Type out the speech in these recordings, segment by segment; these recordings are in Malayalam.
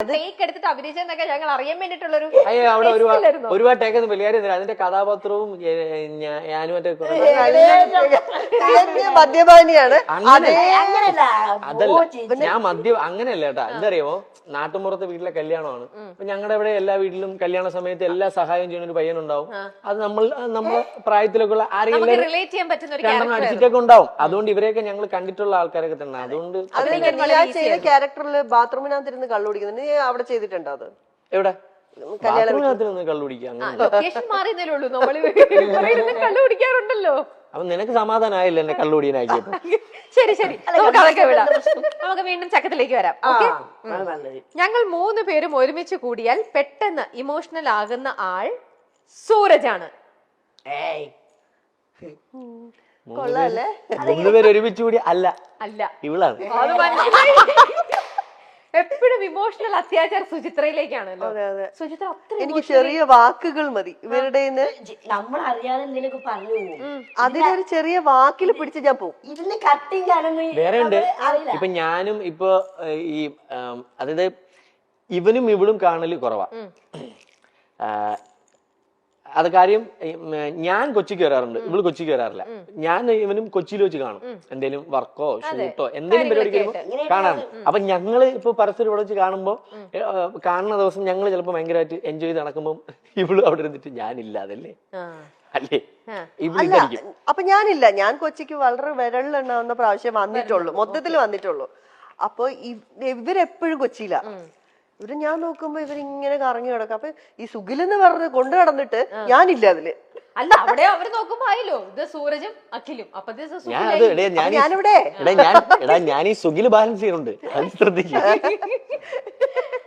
ടേക്ക് എടുത്തിട്ട് അഭിനയിച്ചെന്നൊക്കെ ഞങ്ങൾ അറിയാൻ വേണ്ടിട്ടുള്ളൊരു അവിടെ ഒരുപാട് ടേക്ക് ഒന്നും വലിയ കാര്യം അതിന്റെ കഥാപാത്രവും ഞാനും മറ്റേ മദ്യപാനിയാണ്. അതല്ല ഞാൻ അങ്ങനെയല്ല കേട്ടാ. എന്താ അറിയാമോ, നാട്ടുമ്പുറത്തെ വീട്ടിലെ കല്യാണമാണ്. അപ്പൊ ഞങ്ങളുടെ ഇവിടെ എല്ലാ വീട്ടിലും കല്യാണ സമയത്ത് എല്ലാ സഹായം ചെയ്യുന്ന ഒരു പയ്യനുണ്ടാവും. അത് നമ്മളെ പ്രായത്തിലൊക്കെ ഉള്ള ആരെങ്കിലും രണ്ടെണ്ണം അടിച്ചിട്ടൊക്കെ ഉണ്ടാവും. അതുകൊണ്ട് ഇവരെയൊക്കെ ഞങ്ങൾ കണ്ടിട്ടുള്ള ആൾക്കാരൊക്കെ തന്നെ. അതുകൊണ്ട് ചെയ്ത ക്യാരക്ടറിൽ ബാത്റൂമിനകത്തിരുന്ന് കള്ളു കുടിക്കുന്നത് നീ അവിടെ ചെയ്തിട്ടുണ്ടോ? അത് എവിടെ ബാത്റൂമിനകത്തിരുന്ന് കള്ളു കുടിക്കുക? കള്ളുകുടിക്കാറുണ്ടല്ലോ. അപ്പൊ നിനക്ക് സമാധാനമായില്ല എന്നെ കള്ളുകുടിയനാക്കിയപ്പോ. ശരി ശരി, നമുക്ക് അതൊക്കെ വിടാം. നമുക്ക് വീണ്ടും ചക്കത്തിലേക്ക് വരാം. ഞങ്ങൾ 3 പേരും ഒരുമിച്ച് കൂടിയാൽ പെട്ടെന്ന് ഇമോഷണൽ ആകുന്ന ആൾ സൂരജാണ്. 3 പേര് ഒരുമിച്ച് കൂടി അല്ല ഇവളാണ്. എപ്പോഴും ഇമോഷണൽ അത്യാചാരം സുചിത്രയിലേക്കാണല്ലോ. സുചിത്ര എനിക്ക് ചെറിയ വാക്കുകൾ മതി ഇവരുടെ നമ്മൾ അറിയാതെ എന്തെങ്കിലുമൊക്കെ പറഞ്ഞു. അതിലൊരു ചെറിയ വാക്കിൽ പിടിച്ച് ഞാൻ പോകും. ഇതിന് കട്ടിങ് വേറെ ഉണ്ട്. ഇപ്പൊ ഞാനും ഇപ്പൊ ഈ അതായത് ഇവനും ഇവളും കാണല് കുറവാ. അത് കാര്യം ഞാൻ കൊച്ചിക്ക് വരാറുണ്ട്, ഇവള് കൊച്ചിക്ക് വരാറില്ല. ഞാൻ ഇവനും കൊച്ചിയിൽ വെച്ച് കാണും. എന്തെങ്കിലും വർക്കോ ഷൂട്ടോ എന്തെങ്കിലും പരിപാടിക്ക് കാണാറുണ്ട്. അപ്പൊ ഞങ്ങള് ഇപ്പൊ പരസ്പരം ഇവിടെ വെച്ച് കാണുമ്പോ കാണുന്ന ദിവസം ഞങ്ങള് ചിലപ്പോ ഭയങ്കരമായിട്ട് എൻജോയ് ചെയ്ത് നടക്കുമ്പോ ഇവള് അവിടെ ഇരുന്നിട്ട് ഞാനില്ലാതല്ലേ അല്ലേ ഇവിടെ. അപ്പൊ ഞാനില്ല, ഞാൻ കൊച്ചിക്ക് വളരെ വിരളിലെണ്ണാവുന്ന പ്രാവശ്യം വന്നിട്ടുള്ളൂ, മൊത്തത്തിൽ വന്നിട്ടുള്ളൂ. അപ്പൊ ഇവരെപ്പോഴും കൊച്ചിയില്ല. ഇവര് ഞാൻ നോക്കുമ്പോ ഇവരിങ്ങനെ കറങ്ങി കിടക്കും. അപ്പൊ ഈ സുഖിലെന്ന് പറഞ്ഞ് കൊണ്ടു നടന്നിട്ട് ഞാനില്ല അതില്. അല്ല അവിടെ അവര് നോക്കുമ്പോ ആയില്ലോ ഇത് സൂരജും അഖിലും. അപ്പൊ ഞാനിവിടെ ഞാൻ ഈ സുഖില് ബാലൻസ് ചെയ്യുന്നുണ്ട്, അത് ശ്രദ്ധിക്കും.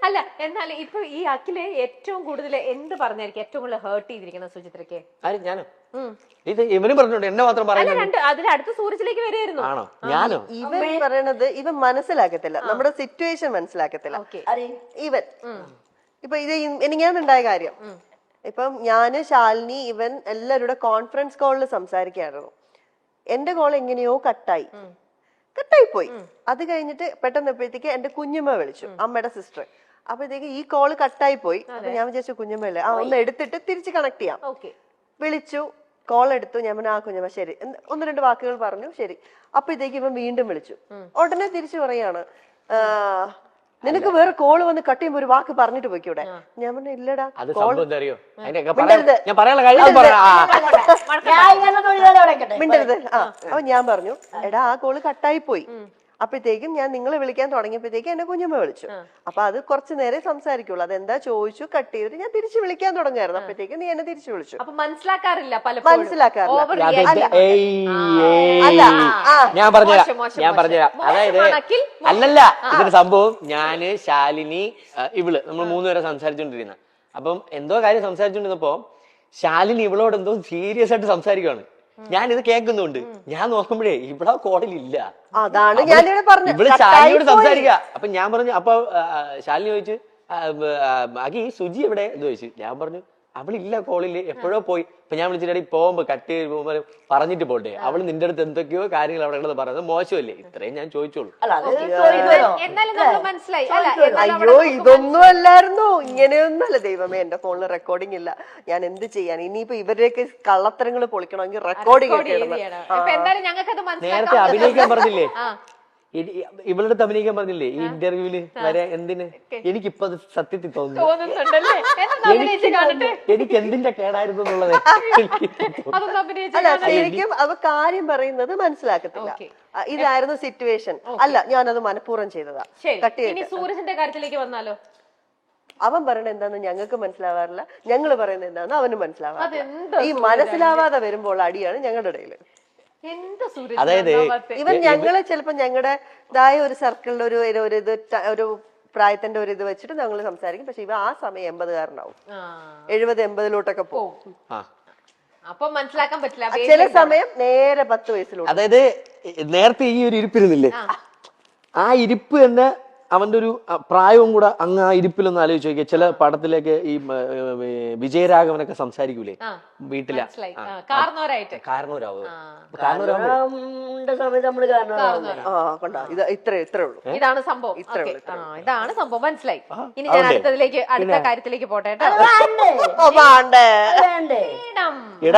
അല്ല എന്നാൽ ഇപ്പൊ ഈ അഖില് ഏറ്റവും കൂടുതൽ എന്ത് പറഞ്ഞായിരിക്കും ഏറ്റവും കൂടുതൽ ഹേർട്ട് ചെയ്തിരിക്കുന്നത് സുചിത്രക്ക്? ഞാനോ? ഇത് ഇവനും പറഞ്ഞോണ്ട് എന്നെ മാത്രം പറയുന്നത്. അതിൽ അടുത്ത സൂരജിലേക്ക് വരുമായിരുന്നു. ആണോ? ഞാനോ? ഇവൻ പറയണത് ഇവൻ മനസ്സിലാക്കത്തില്ല, നമ്മുടെ സിറ്റുവേഷൻ മനസ്സിലാക്കത്തില്ല. ഇവൻ ഇപ്പൊ ഇത് എനിക്കാന്നുണ്ടായ കാര്യം. ഇപ്പം ഞാന് ശാലിനി ഇവൻ എല്ലാവരുടെ കോൺഫറൻസ് കോളിൽ സംസാരിക്കായിരുന്നു. എന്റെ കോൾ എങ്ങനെയോ കട്ടായി പോയി. അത് കഴിഞ്ഞിട്ട് പെട്ടെന്ന് എപ്പോഴത്തേക്ക് എന്റെ കുഞ്ഞമ്മ വിളിച്ചു, അമ്മയുടെ സിസ്റ്റർ. അപ്പോഴത്തേക്ക് ഈ കോള് കട്ടായി പോയി. അപ്പൊ ഞാൻ വിചാരിച്ചു കുഞ്ഞമ്മല്ലേ, ഒന്ന് എടുത്തിട്ട് തിരിച്ച് കണക്ട് ചെയ്യാം. വിളിച്ചു, കോൾ എടുത്തു. ഞാൻ പറഞ്ഞു ആ കുഞ്ഞമ്മ ശരി, 1-2 വാക്കുകൾ പറഞ്ഞു, ശരി. അപ്പോഴത്തേക്ക് ഇവൻ വീണ്ടും വിളിച്ചു. ഉടനെ തിരിച്ചു പറയാണ്, നിനക്ക് വേറെ കോള് വന്ന് കട്ട് ചെയ്യുമ്പോ ഒരു വാക്ക് പറഞ്ഞിട്ട് പോയിക്കൂടെ? ഞാൻ പറഞ്ഞു ഇല്ലടാ. മിണ്ടരുത്. അപ്പൊ ഞാൻ പറഞ്ഞു എടാ ആ കോള് കട്ടായി പോയി. അപ്പോഴത്തേക്കും ഞാൻ നിങ്ങളെ വിളിക്കാൻ തുടങ്ങിയപ്പോഴത്തേക്കും എന്നെ കുഞ്ഞമ്മ വിളിച്ചു. അപ്പൊ അത് കുറച്ചു നേരം സംസാരിക്കുള്ളൂ. അതെന്താ ചോദിച്ചു, കട്ട് ചെയ്തിട്ട് ഞാൻ തിരിച്ചു വിളിക്കാൻ തുടങ്ങായിരുന്നു. അപ്പോഴത്തേക്കും നീ എന്നെ തിരിച്ചു വിളിച്ചു. മനസ്സിലാക്കാറില്ല. ഞാൻ പറഞ്ഞുതരാം. അതായത് അല്ലല്ല, ഇതിന്റെ സംഭവം ഞാന് ശാലിനി ഇവള് നമ്മൾ 3 പേരെ സംസാരിച്ചോണ്ടിരുന്ന. അപ്പം എന്തോ കാര്യം സംസാരിച്ചോണ്ടിരുന്നപ്പോ ശാലിനി ഇവളോട് എന്തോ സീരിയസ് ആയിട്ട് സംസാരിക്കുകയാണ്. ഞാനിത് കേൾക്കുന്നുണ്ട്. ഞാൻ നോക്കുമ്പോഴേ ഇവിടെ കോളിലില്ല. അതാണ് ഞാൻ ഇവിടെ ശാലിനിയോട് സംസാരിക്കുക. അപ്പൊ ഞാൻ പറഞ്ഞു, അപ്പൊ ശാലിനി ചോദിച്ചു അഖി സുജി എവിടെ എന്ന് ചോദിച്ചു. ഞാൻ പറഞ്ഞു അവളില്ല കോളില്, എപ്പോഴോ പോയി. അപ്പൊ ഞാൻ വിളിച്ചിട്ട് പോകുമ്പോ കട്ട് ചെയ്ത് പോകുമ്പോ പറഞ്ഞിട്ട് പോട്ടെ, അവള് നിന്റെ അടുത്ത് എന്തൊക്കെയോ കാര്യങ്ങൾ അവിടെ ഉള്ളത് പറയുന്നത് മോശമല്ലേ? ഇത്രയും ഞാൻ ചോദിച്ചോളൂ. അയ്യോ ഇതൊന്നും അല്ലായിരുന്നു, ഇങ്ങനെയൊന്നല്ല. ദൈവമേ, എന്റെ ഫോണിൽ റെക്കോർഡിംഗ് ഇല്ല. ഞാൻ എന്ത് ചെയ്യാൻ? ഇനിയിപ്പോ ഇവരെയൊക്കെ കള്ളത്തരങ്ങൾ പൊളിക്കണമെങ്കിൽ റെക്കോർഡിംഗ് നേരത്തെ അഭിനയിക്കാൻ പറഞ്ഞില്ലേ, ഇവളുടെ അഭിനയിക്കാൻ പറഞ്ഞില്ലേ ഈ ഇന്റർവ്യൂല് വരെ? എന്തിന്? എനിക്കിപ്പോ അത് സത്യത്തിൽ തോന്നുന്നു എനിക്ക് എന്തിന്റെ കേടായിരുന്നു എന്നുള്ളത്. അല്ല ശരിക്കും അവ കാര്യം പറയുന്നത് മനസ്സിലാക്കത്തില്ല. ഇതായിരുന്നു സിറ്റുവേഷൻ. അല്ല ഞാനത് മനഃപൂർവ്വം ചെയ്തതാ. സൂരജിന്റെ കാര്യത്തിലേക്ക് വന്നാലോ? അവൻ പറയുന്നത് എന്താന്ന് ഞങ്ങൾക്ക് മനസ്സിലാവാറില്ല, ഞങ്ങൾ പറയുന്നത് എന്താന്ന് അവന് മനസ്സിലാവാറില്ല. ഈ മനസ്സിലാവാതെ വരുമ്പോൾ അടിയാണ് ഞങ്ങളുടെ ഇടയില്. അതായത് ഇവൻ ഞങ്ങള് ചിലപ്പോ ഞങ്ങളുടേതായ ഒരു സർക്കിളിൽ ഒരു പ്രായത്തിന്റെ ഒരു ഇത് വെച്ചിട്ട് ഞങ്ങൾ സംസാരിക്കും. പക്ഷെ ഇവ ആ സമയം 80-കാരനാവും, 70-80 പോകും. അപ്പൊ മനസ്സിലാക്കാൻ പറ്റില്ല. ചില സമയം നേരെ 10 വയസ്സിലോട്ട്. അതായത് നേരത്തെ ഈ ഒരു ഇരിപ്പിരുന്നില്ലേ, ആ ഇരിപ്പ് തന്നെ അവന്റെ ഒരു പ്രായവും കൂടെ അങ്ങ് ആ ഇരിപ്പിലൊന്ന് ആലോചിച്ച് നോക്കിയാൽ ചില പടത്തിലേക്ക് ഈ വിജയരാഘവനൊക്കെ സംസാരിക്കൂലേ വീട്ടിലെ മനസ്സിലായി കാരണവരായിട്ട് കാരണവരാവ് നമ്മുടെ സമയത്ത് നമ്മള് കാരണം കൊണ്ടാ ഇത് ഇത്രേ ഉള്ളൂ. ഇതാണ് സംഭവം. Okay. ഇതാണ് സംഭവം, മനസ്സിലായി. ഇനി ഞാൻ അടുത്ത കാര്യത്തിലേക്ക് പോട്ടെ കേട്ടോ. വേണ്ടേ വേണ്ടേ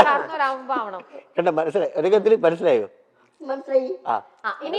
കാരണവരാകുമ്പോ ആവണം. കണ്ട മനസ്സിലായി ഒരു മനസ്സിലായോ മനസ്സിലായി ഇനി